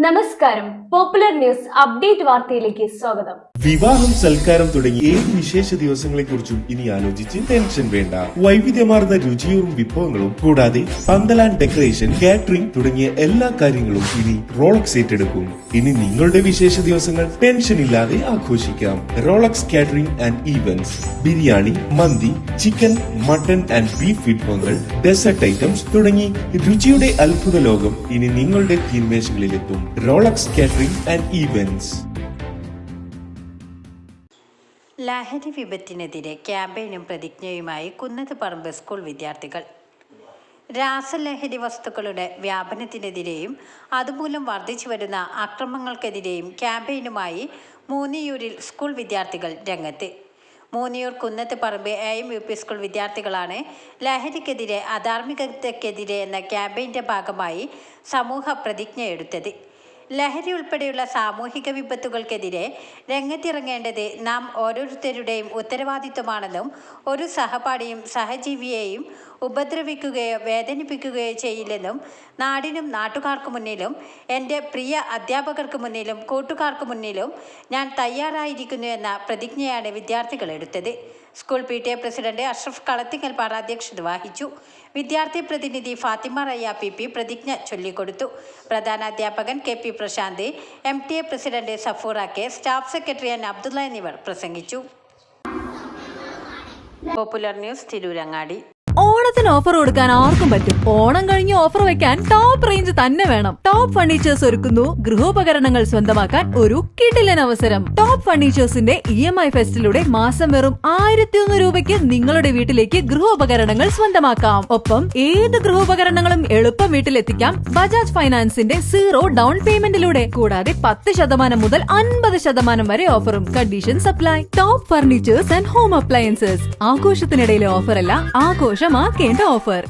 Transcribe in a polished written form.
നമസ്കാരം. Popular news update വാർത്തയിലേക്ക് സ്വാഗതം. വിവാഹം, സൽക്കാരം തുടങ്ങി ഏത് വിശേഷ ദിവസങ്ങളെക്കുറിച്ചും ഇനി ആലോചിച്ച് ടെൻഷൻ വേണ്ട. വൈവിധ്യമാർന്ന രുചിയും വിഭവങ്ങളും കൂടാതെ പന്തൽ ആൻഡ് ഡെക്കറേഷൻ, കാറ്ററിംഗ് തുടങ്ങിയ എല്ലാ കാര്യങ്ങളും ഇനി റോളക്സ് ഏറ്റെടുക്കും. ഇനി നിങ്ങളുടെ വിശേഷ ദിവസങ്ങൾ ടെൻഷൻ ഇല്ലാതെ ആഘോഷിക്കാം. Rolex catering and events, biryani, മന്തി, ചിക്കൻ, മട്ടൺ ആൻഡ് ബീഫ് വിഭവങ്ങൾ, ഡെസേർട്ട് ഐറ്റംസ് തുടങ്ങി രുചിയുടെ അത്ഭുത ലോകം ഇനി നിങ്ങളുടെ തീന്മേശകളിലെത്തും. Rolex catering and events. ലഹരി വിപത്തിനെതിരെ ക്യാമ്പയിനും പ്രതിജ്ഞയുമായി കുന്നത്തുപറമ്പ് സ്കൂൾ വിദ്യാർത്ഥികൾ. രാസലഹരി വസ്തുക്കളുടെ വ്യാപനത്തിനെതിരെയും അതുമൂലം വർദ്ധിച്ചു വരുന്ന അക്രമങ്ങൾക്കെതിരെയും ക്യാമ്പയിനുമായി മൂന്നിയൂരിൽ സ്കൂൾ വിദ്യാർത്ഥികൾ രംഗത്ത്. മൂന്നിയൂർ കുന്നത്തുപറമ്പ് AMUP സ്കൂൾ വിദ്യാർത്ഥികളാണ് ലഹരിക്കെതിരെ, അധാർമികതയ്ക്കെതിരെ എന്ന ക്യാമ്പയിൻ്റെ ഭാഗമായി സമൂഹ പ്രതിജ്ഞയെടുത്തത്. ലഹരി ഉൾപ്പെടെയുള്ള സാമൂഹിക വിപത്തുകൾക്കെതിരെ രംഗത്തിറങ്ങേണ്ടത് നാം ഓരോരുത്തരുടെയും ഉത്തരവാദിത്വമാണെന്നും ഒരു സഹപാഠിയും സഹജീവിയെയും ഉപദ്രവിക്കുകയോ വേദനിപ്പിക്കുകയോ ചെയ്യില്ലെന്നും നാടിനും നാട്ടുകാർക്ക് മുന്നിലും എൻ്റെ പ്രിയ അധ്യാപകർക്ക് മുന്നിലും കൂട്ടുകാർക്ക് മുന്നിലും ഞാൻ തയ്യാറായിരിക്കുന്നു എന്ന പ്രതിജ്ഞയാണ് വിദ്യാർത്ഥികൾ എടുത്തത്. School PTA president Ashraf Kalathingalpara അധ്യക്ഷത വഹിച്ചു. വിദ്യാർത്ഥി പ്രതിനിധി ഫാത്തിമ റയ്യ PP പ്രതിജ്ഞ ചൊല്ലിക്കൊടുത്തു. പ്രധാനാധ്യാപകൻ KP Prasanth, MTA president Safoora K, staff secretary N Abdulla എന്നിവർ പ്രസംഗിച്ചു. Popular news, Tirurangadi. ഓണത്തിന് ഓഫർ കൊടുക്കാൻ ആർക്കും പറ്റും. ഓണം കഴിഞ്ഞ് ഓഫർ വെക്കാൻ ടോപ്പ് റേഞ്ച് തന്നെ വേണം. ടോപ്പ് ഫർണിച്ചേഴ്സ് ഒരുക്കുന്നു ഗൃഹോപകരണങ്ങൾ സ്വന്തമാക്കാൻ ഒരു കിടിലൻ അവസരം. ടോപ്പ് ഫർണിച്ചേഴ്സിന്റെ EMI ഫെസ്റ്റിലൂടെ മാസം വെറും 1100 രൂപയ്ക്ക് നിങ്ങളുടെ വീട്ടിലേക്ക് ഗൃഹോപകരണങ്ങൾ സ്വന്തമാക്കാം. ഒപ്പം ഏത് ഗൃഹോപകരണങ്ങളും എളുപ്പം വീട്ടിലെത്തിക്കാം ബജാജ് ഫൈനാൻസിന്റെ 0 ഡൗൺ പേയ്മെന്റിലൂടെ. കൂടാതെ 10% മുതൽ 50% വരെ ഓഫറും. Condition supply. Top furnitures and home appliances. ആഘോഷത്തിനിടയിലെ ഓഫറല്ല, ആഘോഷമാക്കേണ്ട ഓഫർ.